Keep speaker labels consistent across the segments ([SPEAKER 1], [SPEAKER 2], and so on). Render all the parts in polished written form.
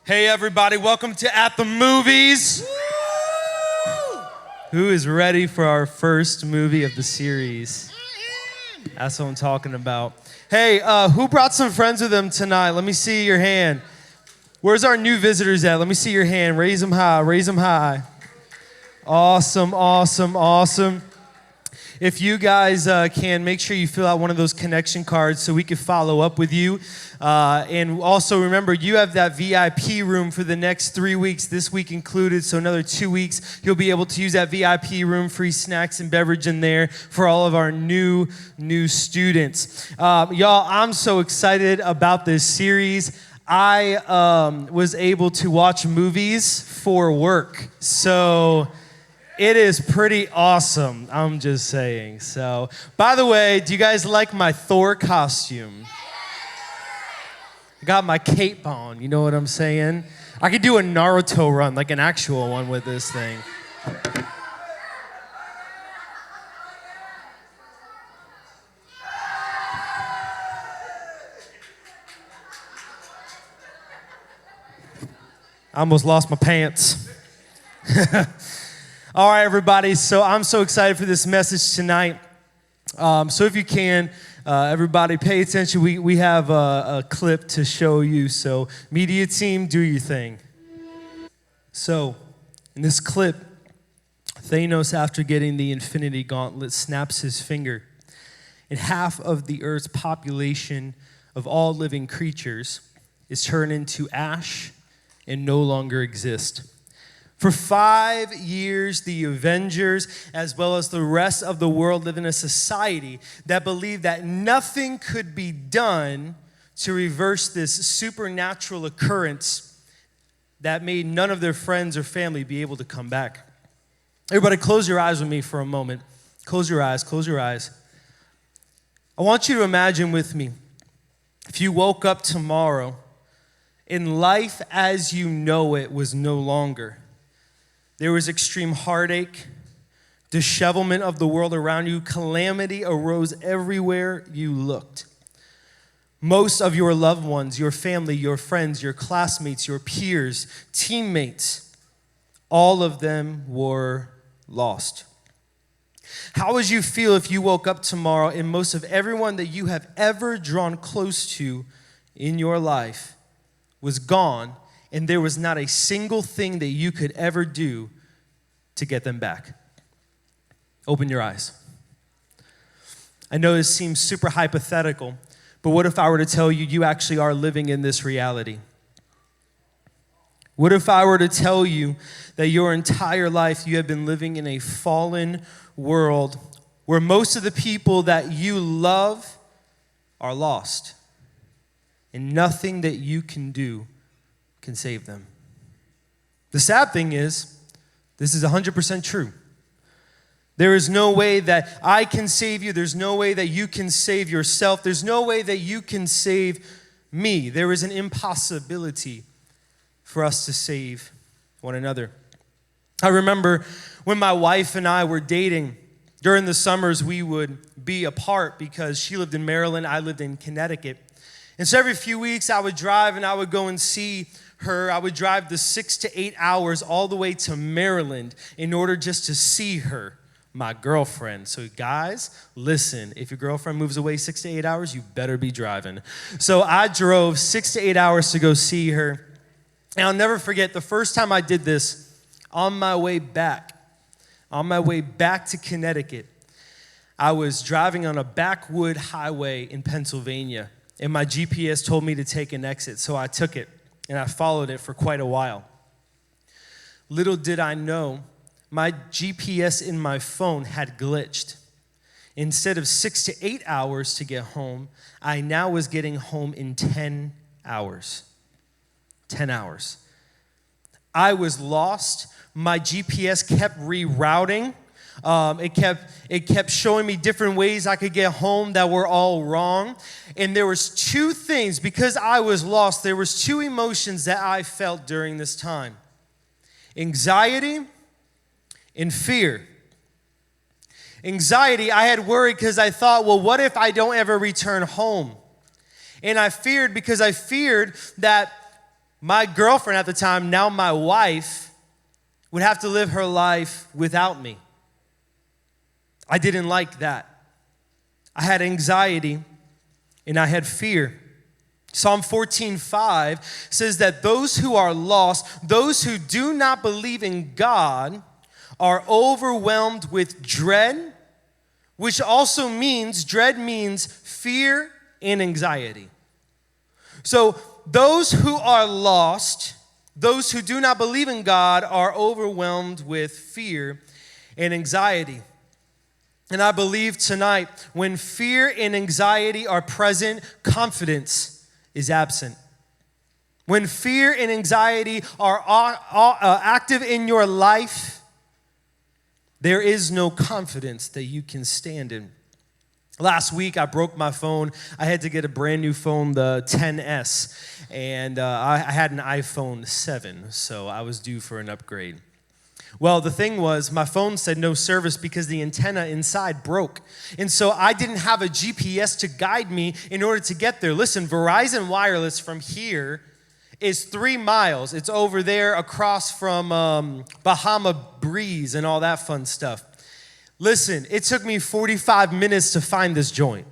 [SPEAKER 1] Hey everybody, welcome to At the Movies. Who is ready for our first movie of the series? That's what I'm talking about. Hey, who brought some friends with them tonight? Let me see your hand. Where's our new visitors at? Let me see your hand. Raise them high, raise them high. Awesome, awesome, awesome. If you guys can, make sure you fill out one of those connection cards so we can follow up with you. And also remember, you have that VIP room for the next 3 weeks, this week included, so another 2 weeks, you'll be able to use that VIP room, free snacks and beverage in there for all of our new students. Y'all, I'm so excited about this series. I was able to watch movies for work, so it is pretty awesome, I'm just saying. So, by the way, do you guys like my Thor costume? I got my cape on, you know what I'm saying? I could do a Naruto run, like an actual one with this thing. I almost lost my pants. All right, everybody, so I'm so excited for this message tonight. So if you can, everybody pay attention. We have a clip to show you, so media team, do your thing. So in this clip, Thanos, after getting the Infinity Gauntlet, snaps his finger, and half of the Earth's population of all living creatures is turned into ash and no longer exist. For 5 years, the Avengers, as well as the rest of the world, lived in a society that believed that nothing could be done to reverse this supernatural occurrence that made none of their friends or family be able to come back. Everybody, close your eyes with me for a moment. Close your eyes, close your eyes. I want you to imagine with me, if you woke up tomorrow and life as you know it was no longer. There was extreme heartache, dishevelment of the world around you. Calamity arose everywhere you looked. Most of your loved ones, your family, your friends, your classmates, your peers, teammates, all of them were lost. How would you feel if you woke up tomorrow and most of everyone that you have ever drawn close to in your life was gone, and there was not a single thing that you could ever do to get them back? Open your eyes. I know this seems super hypothetical, but what if I were to tell you you actually are living in this reality? What if I were to tell you that your entire life you have been living in a fallen world where most of the people that you love are lost, and nothing that you can do can save them? The sad thing is, this is 100% true. There is no way that I can save you. There's no way that you can save yourself. There's no way that you can save me. There is an impossibility for us to save one another. I remember when my wife and I were dating, during the summers we would be apart because she lived in Maryland, I lived in Connecticut. And so every few weeks I would drive and I would go and see her. I would drive the 6 to 8 hours all the way to Maryland in order just to see her, my girlfriend. So guys, listen, if your girlfriend moves away 6 to 8 hours, you better be driving. So I drove 6 to 8 hours to go see her. And I'll never forget the first time I did this, on my way back to Connecticut, I was driving on a backwood highway in Pennsylvania. And my GPS told me to take an exit, so I took it, and I followed it for quite a while. Little did I know, my GPS in my phone had glitched. Instead of 6 to 8 hours to get home, I now was getting home in 10 hours. 10 hours. I was lost. My GPS kept rerouting. It kept showing me different ways I could get home that were all wrong. And there was two things, because I was lost, there was two emotions that I felt during this time. Anxiety and fear. Anxiety, I had worried because I thought, well, what if I don't ever return home? And I feared because I feared that My girlfriend at the time, now my wife, would have to live her life without me. I didn't like that. I had anxiety and I had fear. Psalm 14:5 says that those who are lost, those who do not believe in God, are overwhelmed with dread, which also means, dread means fear and anxiety. So those who are lost, those who do not believe in God, are overwhelmed with fear and anxiety. And I believe tonight, when fear and anxiety are present, confidence is absent. When fear and anxiety are active in your life, there is no confidence that you can stand in. Last week, I broke my phone. I had to get a brand new phone, the XS, and I had an iPhone 7, so I was due for an upgrade. Well, the thing was, my phone said no service because the antenna inside broke. And so I didn't have a GPS to guide me in order to get there. Listen, Verizon Wireless from here is 3 miles. It's over there across from Bahama Breeze and all that fun stuff. Listen, it took me 45 minutes to find this joint,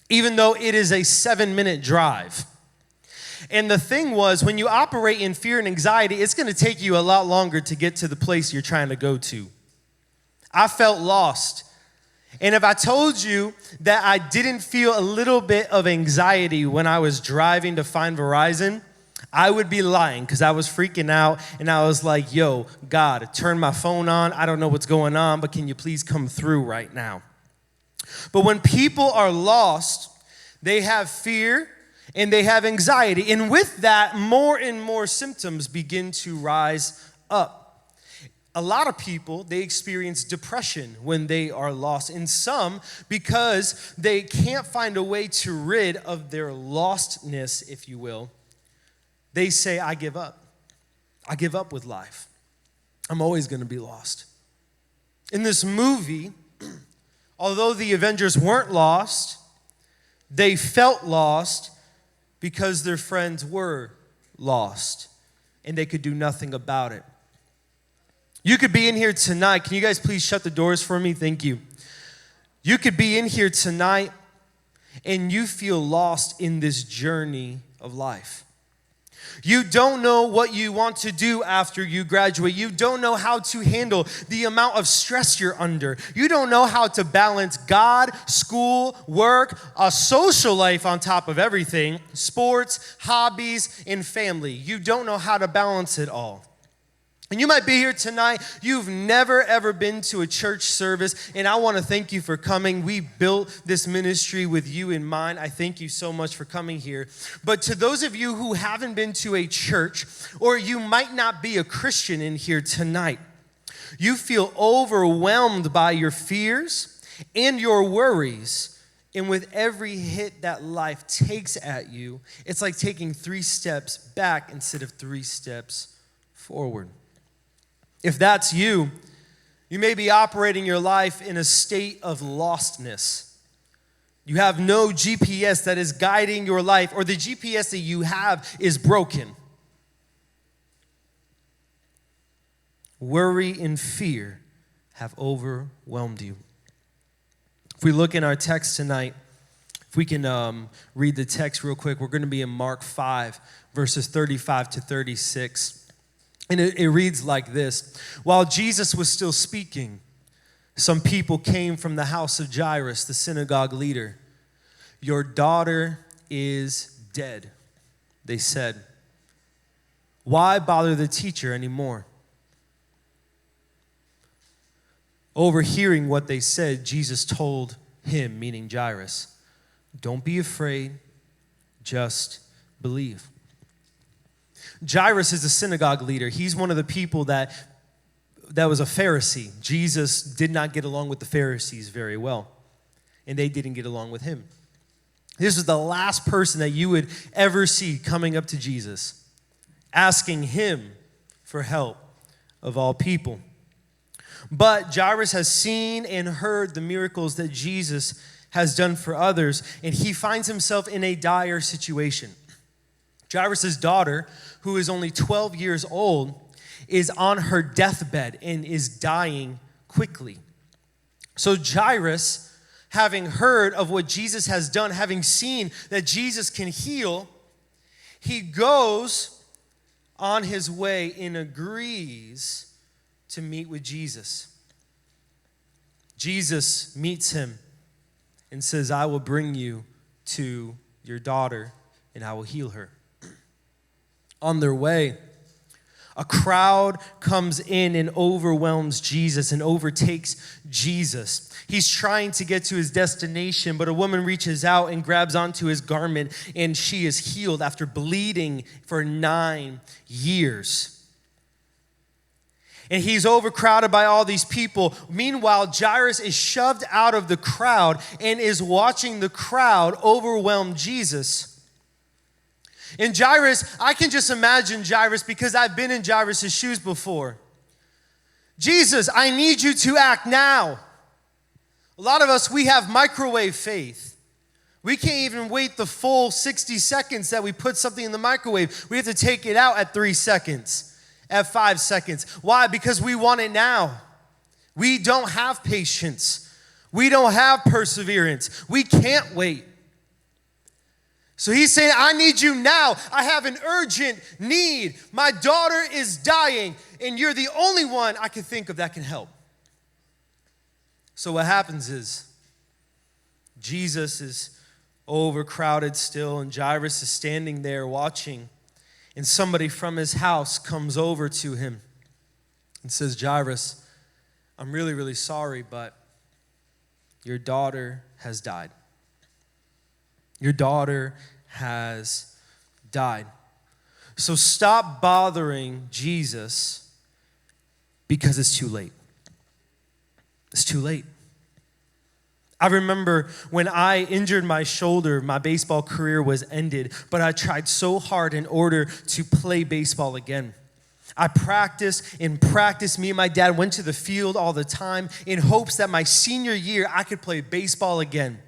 [SPEAKER 1] even though it is a 7-minute drive. And the thing was, when you operate in fear and anxiety, it's going to take you a lot longer to get to the place you're trying to go to. I felt lost. And if I told you that I didn't feel a little bit of anxiety when I was driving to find Verizon, I would be lying, because I was freaking out and I was like, yo, God, turn my phone on. I don't know what's going on, but can you please come through right now? But when people are lost, they have fear and they have anxiety. And with that, more and more symptoms begin to rise up. A lot of people, they experience depression when they are lost. And some, because they can't find a way to rid of their lostness, if you will, they say, I give up. I give up with life. I'm always going to be lost. In this movie, although the Avengers weren't lost, they felt lost because their friends were lost and they could do nothing about it. You could be in here tonight. Can you guys please shut the doors for me? Thank you. You could be in here tonight and you feel lost in this journey of life. You don't know what you want to do after you graduate. You don't know how to handle the amount of stress you're under. You don't know how to balance God, school, work, a social life on top of everything, sports, hobbies, and family. You don't know how to balance it all. And you might be here tonight, you've never ever been to a church service, and I want to thank you for coming. We built this ministry with you in mind. I thank you so much for coming here. But to those of you who haven't been to a church, or you might not be a Christian in here tonight, you feel overwhelmed by your fears and your worries. And with every hit that life takes at you, it's like taking 3 steps back instead of 3 steps forward. If that's you, you may be operating your life in a state of lostness. You have no GPS that is guiding your life, or the GPS that you have is broken. Worry and fear have overwhelmed you. If we look in our text tonight, if we can read the text real quick, we're going to be in Mark 5, verses 35 to 36. And it reads like this. While Jesus was still speaking, some people came from the house of Jairus, the synagogue leader. Your daughter is dead, they said. Why bother the teacher anymore? Overhearing what they said, Jesus told him, meaning Jairus, don't be afraid, just believe. Jairus is a synagogue leader. He's one of the people that was a Pharisee. Jesus did not get along with the Pharisees very well, and they didn't get along with him. This was the last person that you would ever see coming up to Jesus, asking him for help of all people. But Jairus has seen and heard the miracles that Jesus has done for others, and he finds himself in a dire situation. Jairus' daughter, who is only 12 years old, is on her deathbed and is dying quickly. So Jairus, having heard of what Jesus has done, having seen that Jesus can heal, he goes on his way and agrees to meet with Jesus. Jesus meets him and says, I will bring you to your daughter and I will heal her. On their way, a crowd comes in and overwhelms Jesus and overtakes Jesus. He's trying to get to his destination, but a woman reaches out and grabs onto his garment, and she is healed after bleeding for 9 years. And he's overcrowded by all these people. Meanwhile, Jairus is shoved out of the crowd and is watching the crowd overwhelm Jesus. And Jairus, I can just imagine Jairus because I've been in Jairus' shoes before. Jesus, I need you to act now. A lot of us, we have microwave faith. We can't even wait the full 60 seconds that we put something in the microwave. We have to take it out at 3 seconds, at 5 seconds. Why? Because we want it now. We don't have patience. We don't have perseverance. We can't wait. So he's saying, I need you now. I have an urgent need. My daughter is dying, and you're the only one I can think of that can help. So what happens is, Jesus is overcrowded still, and Jairus is standing there watching, and somebody from his house comes over to him and says, Jairus, I'm really, really sorry, but your daughter has died. Your daughter has died. So stop bothering Jesus because it's too late. It's too late. I remember when I injured my shoulder, my baseball career was ended, but I tried so hard in order to play baseball again. I practiced and practiced. Me and my dad went to the field all the time in hopes that my senior year I could play baseball again.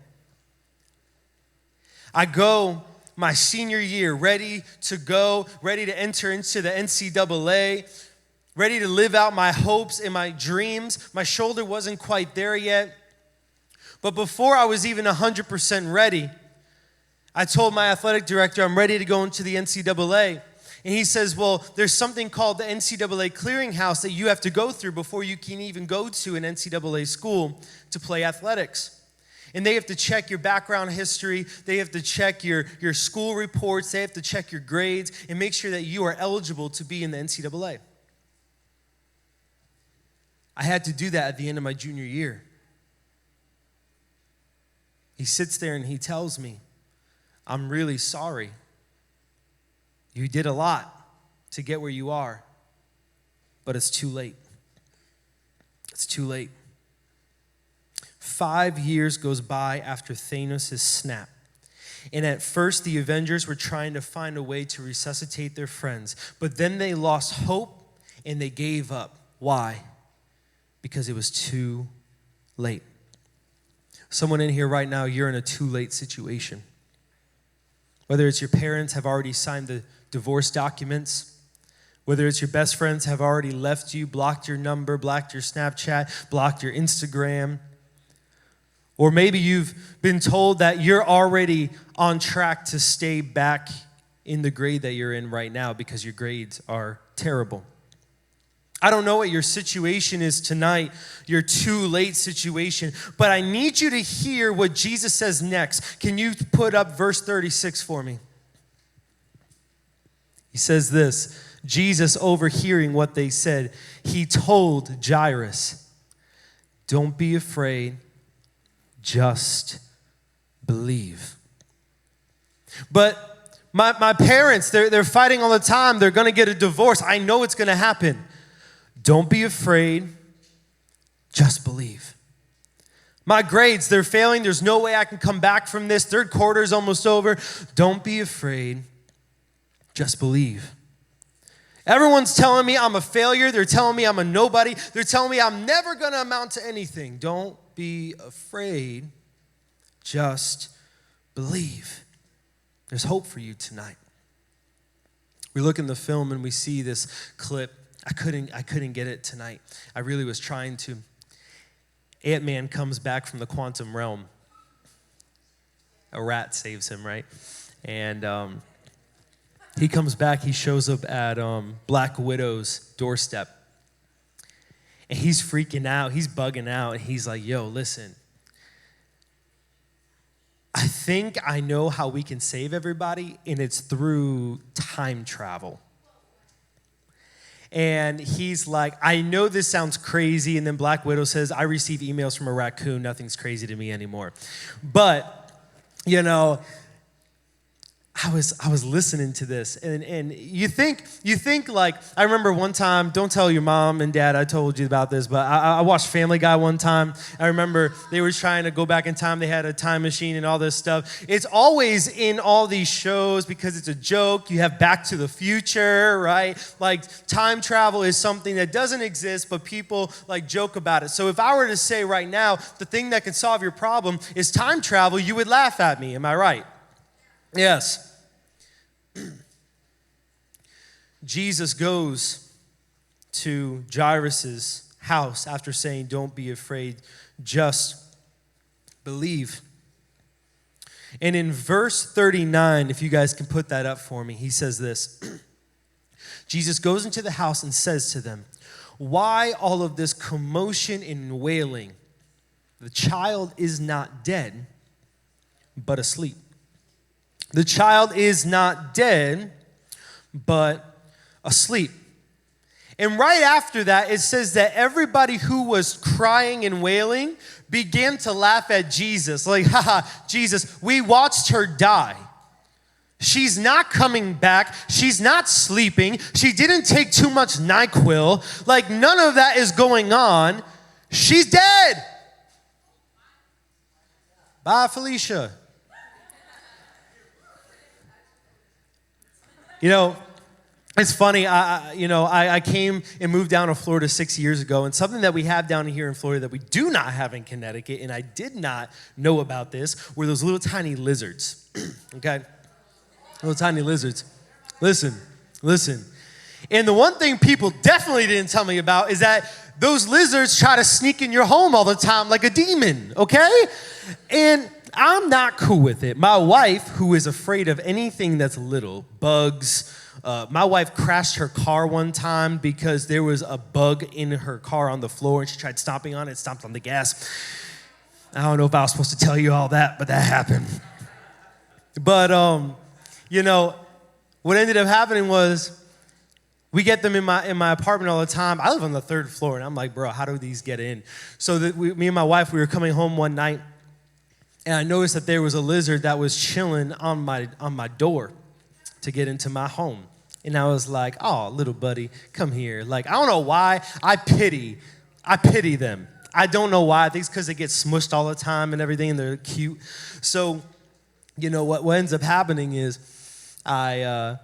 [SPEAKER 1] I go my senior year ready to go, ready to enter into the NCAA, ready to live out my hopes and my dreams. My shoulder wasn't quite there yet. But before I was even 100% ready, I told my athletic director I'm ready to go into the NCAA. And he says, well, there's something called the NCAA clearinghouse that you have to go through before you can even go to an NCAA school to play athletics. And they have to check your background history. They have to check your school reports. They have to check your grades and make sure that you are eligible to be in the NCAA. I had to do that at the end of my junior year. He sits there and he tells me, I'm really sorry. You did a lot to get where you are, but it's too late. It's too late. 5 years goes by after Thanos' snap. And at first, the Avengers were trying to find a way to resuscitate their friends. But then they lost hope and they gave up. Why? Because it was too late. Someone in here right now, you're in a too late situation. Whether it's your parents have already signed the divorce documents, whether it's your best friends have already left you, blocked your number, blocked your Snapchat, blocked your Instagram, or maybe you've been told that you're already on track to stay back in the grade that you're in right now because your grades are terrible. I don't know what your situation is tonight, your too late situation, but I need you to hear what Jesus says next. Can you put up verse 36 for me? He says this, Jesus overhearing what they said, he told Jairus, don't be afraid, just believe. But my parents, they're fighting all the time. They're going to get a divorce. I know it's going to happen. Don't be afraid, just believe. My grades, they're failing. There's no way I can come back from this. Third quarter is almost over. Don't be afraid, just believe. Everyone's telling me I'm a failure. They're telling me I'm a nobody. They're telling me I'm never going to amount to anything. Don't be afraid, just believe. There's hope for you tonight. We look in the film and we see this clip. I couldn't get it tonight. I really was trying to. Ant-Man comes back from the quantum realm. A rat saves him, right? And he comes back. He shows up at Black Widow's doorstep. And he's freaking out. He's bugging out. And he's like, yo, listen. I think I know how we can save everybody, and it's through time travel. And he's like, I know this sounds crazy. And then Black Widow says, I receive emails from a raccoon. Nothing's crazy to me anymore. But, you know, I was listening to this, and you think like, I remember one time, don't tell your mom and dad I told you about this, but I watched Family Guy one time. I remember they were trying to go back in time. They had a time machine and all this stuff. It's always in all these shows because it's a joke. You have Back to the Future, right? Like, time travel is something that doesn't exist, but people like joke about it. So if I were to say right now, the thing that can solve your problem is time travel, you would laugh at me. Am I right? Yes. Jesus goes to Jairus' house after saying, don't be afraid, just believe. And in verse 39, if you guys can put that up for me, he says this. Jesus goes into the house and says to them, why all of this commotion and wailing? The child is not dead, but asleep. The child is not dead, but asleep. And right after that, it says that everybody who was crying and wailing began to laugh at Jesus. Like, haha, Jesus, we watched her die. She's not coming back. She's not sleeping. She didn't take too much NyQuil. Like, none of that is going on. She's dead. Bye, Felicia. You know, it's funny, I came and moved down to Florida 6 years ago, and something that we have down here in Florida that we do not have in Connecticut, and I did not know about this, were those little tiny lizards, okay? Little tiny lizards. Listen. And the one thing people definitely didn't tell me about is that those lizards try to sneak in your home all the time like a demon, okay? And I'm not cool with it. My wife, who is afraid of anything that's little, bugs, my wife crashed her car one time because there was a bug in her car on the floor, and she tried stomping on it, stomped on the gas. I don't know if I was supposed to tell you all that, but that happened. But, what ended up happening was we get them in my apartment all the time. I live on the 3rd floor, and I'm like, bro, how do these get in? So me and my wife, we were coming home one night, and I noticed that there was a lizard that was chilling on my door to get into my home. And I was like, oh, little buddy, come here. Like, I don't know why. I pity them. I don't know why. I think it's because they get smushed all the time and everything, and they're cute. So, what ends up happening is I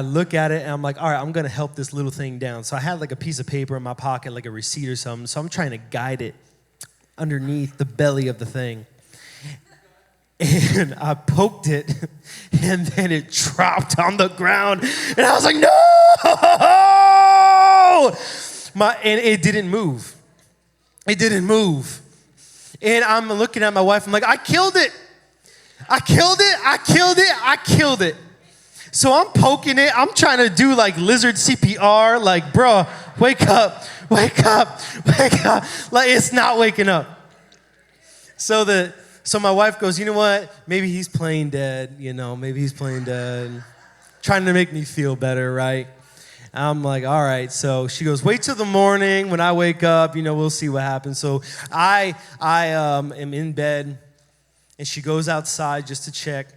[SPEAKER 1] look at it, and I'm like, all right, I'm going to help this little thing down. So I had like a piece of paper in my pocket, like a receipt or something. So I'm trying to guide it underneath the belly of the thing. And I poked it, and then it dropped on the ground. And I was like, no! And it didn't move. It didn't move. And I'm looking at my wife. I'm like, I killed it. So I'm poking it. I'm trying to do like lizard CPR. Like, bro, wake up. Like, it's not waking up. So my wife goes, you know what? Maybe he's playing dead, trying to make me feel better, right? I'm like, all right. So she goes, wait till the morning. When I wake up, we'll see what happens. So I am in bed, and she goes outside just to check.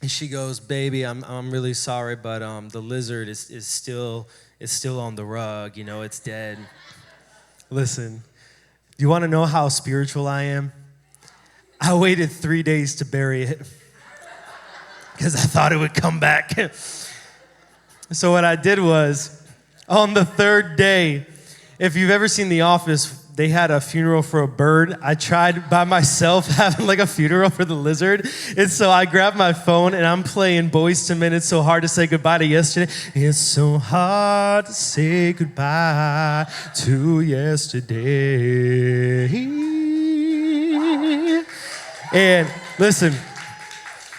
[SPEAKER 1] And she goes, baby, I'm really sorry, but the lizard is still on the rug. It's dead. Listen, do you want to know how spiritual I am? I waited 3 days to bury it because I thought it would come back. So what I did was, on the 3rd day, if you've ever seen The Office, they had a funeral for a bird. I tried by myself having like a funeral for the lizard. And so I grabbed my phone and I'm playing Boyz II Men, It's So Hard to Say Goodbye to Yesterday. It's so hard to say goodbye to yesterday. And listen,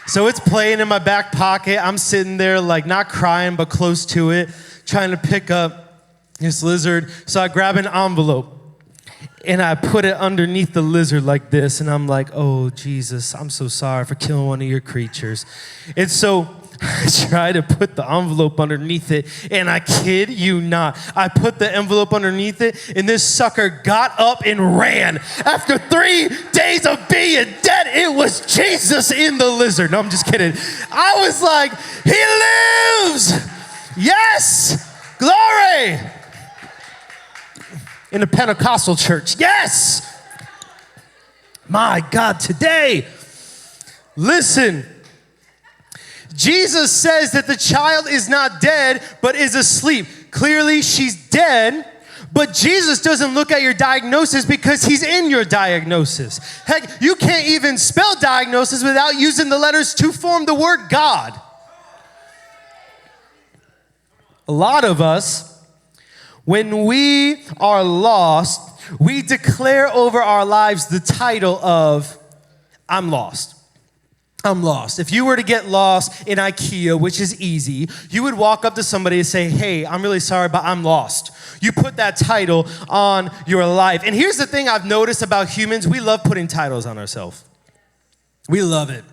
[SPEAKER 1] so it's playing in my back pocket. I'm sitting there like not crying, but close to it, trying to pick up this lizard. So I grab an envelope and I put it underneath the lizard like this. And I'm like, oh, Jesus, I'm so sorry for killing one of your creatures. And so I try to put the envelope underneath it, and I kid you not, I put the envelope underneath it, and this sucker got up and ran. After 3 days of being dead, it was Jesus in the lizard. No, I'm just kidding. I was like, he lives! Yes! Glory! In the Pentecostal church, yes! My God, today, listen. Jesus says that the child is not dead, but is asleep. Clearly, she's dead, but Jesus doesn't look at your diagnosis because he's in your diagnosis. Heck, you can't even spell diagnosis without using the letters to form the word God. A lot of us, when we are lost, we declare over our lives the title of, I'm lost. I'm lost. If you were to get lost in IKEA, which is easy, you would walk up to somebody and say, hey, I'm really sorry, but I'm lost. You put that title on your life. And here's the thing I've noticed about humans. We love putting titles on ourselves. We love it.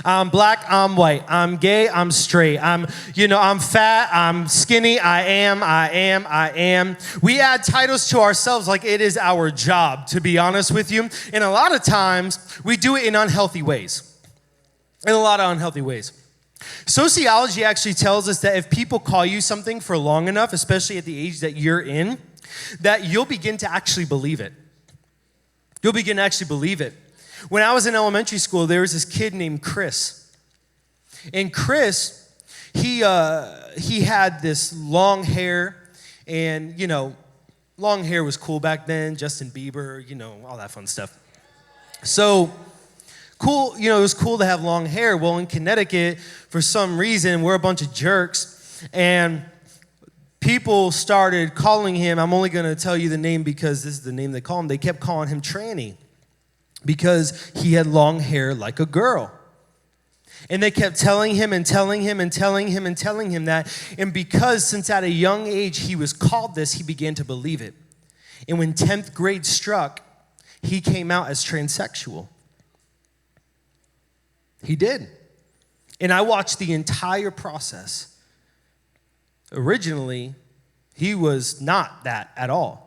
[SPEAKER 1] I'm black, I'm white. I'm gay, I'm straight. I'm fat, I'm skinny, I am. We add titles to ourselves like it is our job, to be honest with you. And a lot of times, we do it in unhealthy ways. In a lot of unhealthy ways. Sociology actually tells us that if people call you something for long enough, especially at the age that you're in, that you'll begin to actually believe it. You'll begin to actually believe it. When I was in elementary school, there was this kid named Chris. And Chris, he had this long hair, and, long hair was cool back then, Justin Bieber, all that fun stuff. So, cool, it was cool to have long hair. Well, in Connecticut, for some reason, we're a bunch of jerks, and people started calling him, I'm only going to tell you the name because this is the name they call him. They kept calling him Tranny because he had long hair like a girl. And they kept telling him that. And because since at a young age he was called this, he began to believe it. And when 10th grade struck, he came out as transsexual. He did. And I watched the entire process. Originally, he was not that at all.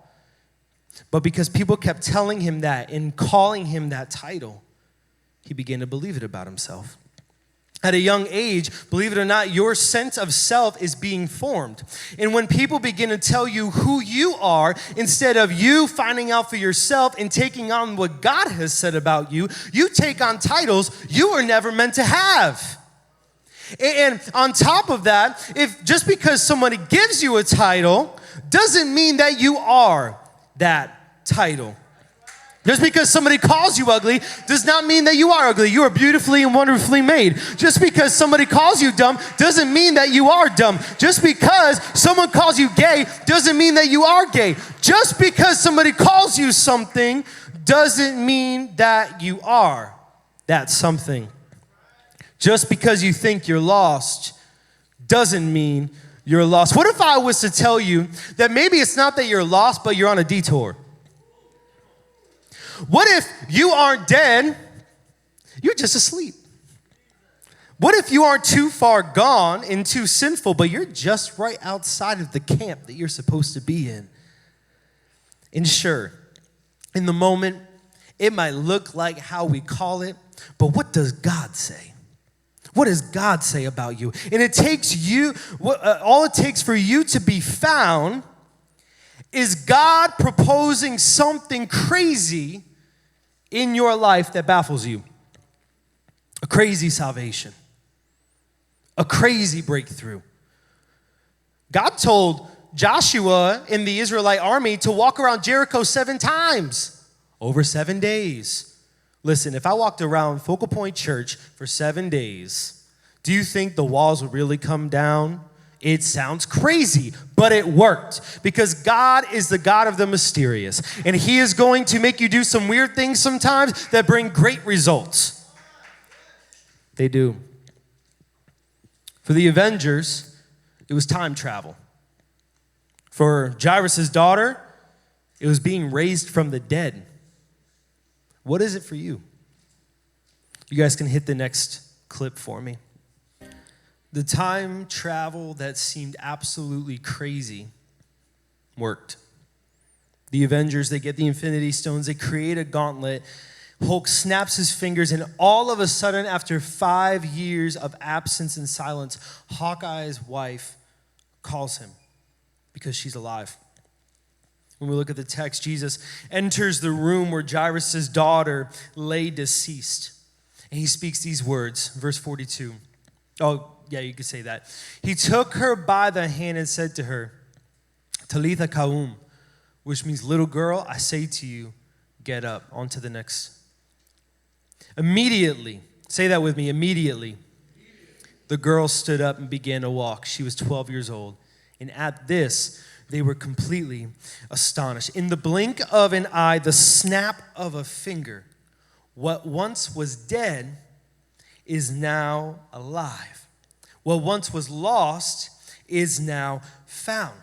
[SPEAKER 1] But because people kept telling him that and calling him that title, he began to believe it about himself. At a young age, believe it or not, your sense of self is being formed. And when people begin to tell you who you are, instead of you finding out for yourself and taking on what God has said about you, you take on titles you were never meant to have. And on top of that, if just because somebody gives you a title doesn't mean that you are that title. Just because somebody calls you ugly does not mean that you are ugly. You are beautifully and wonderfully made. Just because somebody calls you dumb doesn't mean that you are dumb. Just because someone calls you gay doesn't mean that you are gay. Just because somebody calls you something doesn't mean that you are that something. Just because you think you're lost doesn't mean you're lost. What if I was to tell you that maybe it's not that you're lost, but you're on a detour? What if you aren't dead, you're just asleep? What if you aren't too far gone and too sinful, but you're just right outside of the camp that you're supposed to be in? And sure, in the moment, it might look like how we call it, but what does God say? What does God say about you? And it takes you, all it takes for you to be found is God proposing something crazy in your life that baffles you. A crazy salvation. A crazy breakthrough. God told Joshua in the Israelite army to walk around Jericho 7 times over 7 days. Listen, if I walked around Focal Point Church for 7 days, do you think the walls would really come down? It sounds crazy, but it worked because God is the God of the mysterious, and he is going to make you do some weird things sometimes that bring great results. They do. For the Avengers, it was time travel. For Jairus' daughter, it was being raised from the dead. What is it for you? You guys can hit the next clip for me. The time travel that seemed absolutely crazy worked. The Avengers, they get the Infinity Stones, they create a gauntlet. Hulk snaps his fingers, and all of a sudden, after 5 years of absence and silence, Hawkeye's wife calls him because she's alive. When we look at the text, Jesus enters the room where Jairus' daughter lay deceased. And he speaks these words, verse 42. Oh, yeah, you could say that. He took her by the hand and said to her, Talitha kaum, which means, little girl, I say to you, get up. On to the next. Immediately, say that with me, immediately. The girl stood up and began to walk. She was 12 years old. And at this, they were completely astonished. In the blink of an eye, the snap of a finger, what once was dead is now alive. What once was lost is now found.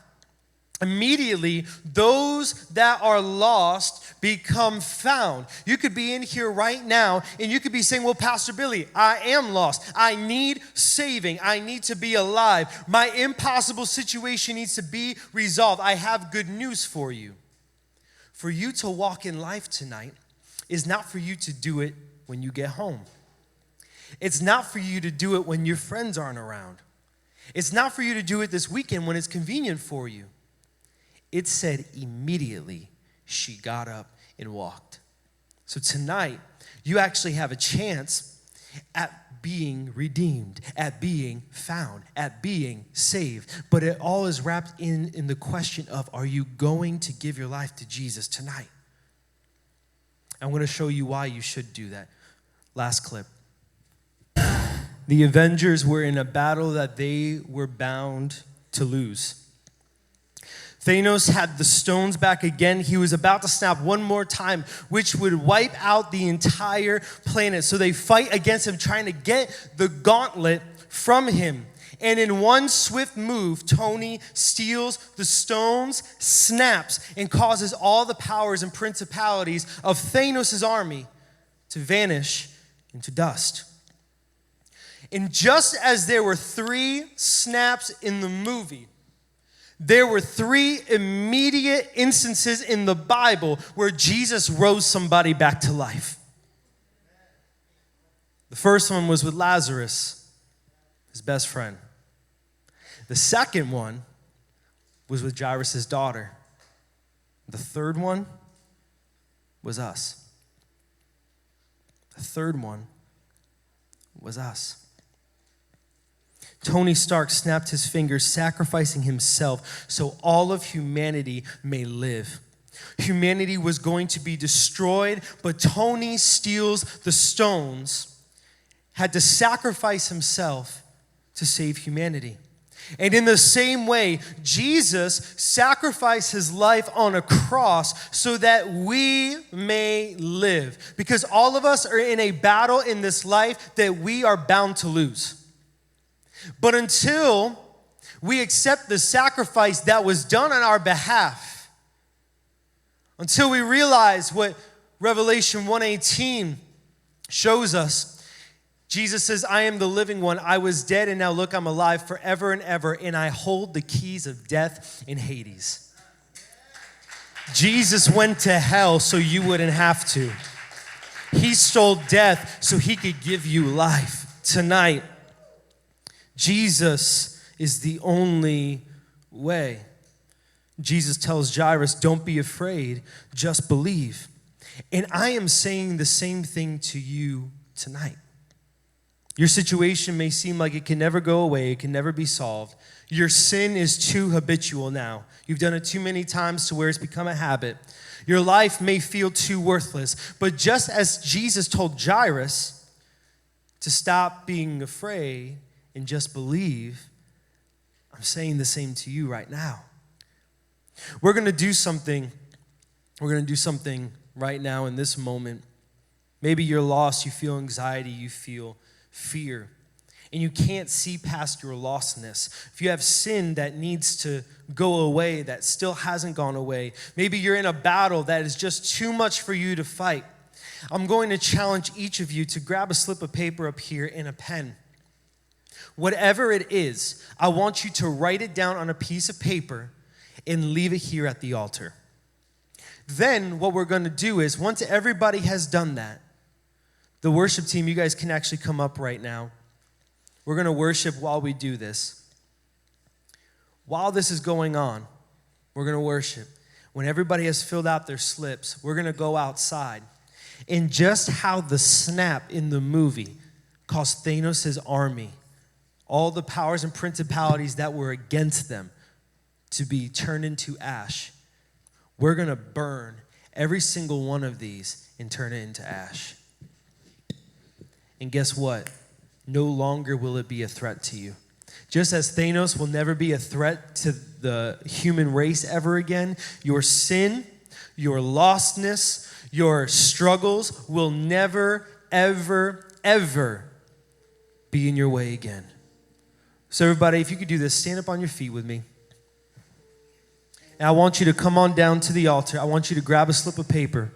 [SPEAKER 1] Immediately, those that are lost become found. You could be in here right now and you could be saying, well, Pastor Billy, I am lost. I need saving. I need to be alive. My impossible situation needs to be resolved. I have good news for you. For you to walk in life tonight is not for you to do it when you get home. It's not for you to do it when your friends aren't around. It's not for you to do it this weekend when it's convenient for you. It said immediately she got up and walked. So tonight, you actually have a chance at being redeemed, at being found, at being saved. But it all is wrapped in the question of, are you going to give your life to Jesus tonight? I'm going to show you why you should do that. Last clip. The Avengers were in a battle that they were bound to lose. Thanos had the stones back again. He was about to snap one more time, which would wipe out the entire planet. So they fight against him, trying to get the gauntlet from him. And in one swift move, Tony steals the stones, snaps, and causes all the powers and principalities of Thanos' army to vanish into dust. And just as there were 3 snaps in the movie, there were 3 immediate instances in the Bible where Jesus rose somebody back to life. The first one was with Lazarus, his best friend. The second one was with Jairus' daughter. The third one was us. The third one was us. Tony Stark snapped his fingers, sacrificing himself so all of humanity may live. Humanity was going to be destroyed, but Tony steals the stones, had to sacrifice himself to save humanity. And in the same way, Jesus sacrificed his life on a cross so that we may live. Because all of us are in a battle in this life that we are bound to lose. But until we accept the sacrifice that was done on our behalf, until we realize what Revelation 1:18 shows us, Jesus says, I am the living one. I was dead, and now look, I'm alive forever and ever, and I hold the keys of death and Hades. Jesus went to hell so you wouldn't have to. He stole death so he could give you life. Tonight, Jesus is the only way. Jesus tells Jairus, don't be afraid, just believe. And I am saying the same thing to you tonight. Your situation may seem like it can never go away, it can never be solved. Your sin is too habitual now. You've done it too many times to where it's become a habit. Your life may feel too worthless. But just as Jesus told Jairus to stop being afraid and just believe, I'm saying the same to you right now. We're going to do something. We're going to do something right now in this moment. Maybe you're lost, you feel anxiety, you feel fear, and you can't see past your lostness. If you have sin that needs to go away, that still hasn't gone away, maybe you're in a battle that is just too much for you to fight, I'm going to challenge each of you to grab a slip of paper up here and a pen. Whatever it is, I want you to write it down on a piece of paper and leave it here at the altar. Then what we're going to do is, once everybody has done that, the worship team, you guys can actually come up right now. We're going to worship while we do this. While this is going on, we're going to worship. When everybody has filled out their slips, we're going to go outside. And just how the snap in the movie caused Thanos' army, all the powers and principalities that were against them, to be turned into ash, we're going to burn every single one of these and turn it into ash. And guess what? No longer will it be a threat to you. Just as Thanos will never be a threat to the human race ever again, your sin, your lostness, your struggles will never, ever, ever be in your way again. So everybody, if you could do this, stand up on your feet with me. And I want you to come on down to the altar. I want you to grab a slip of paper.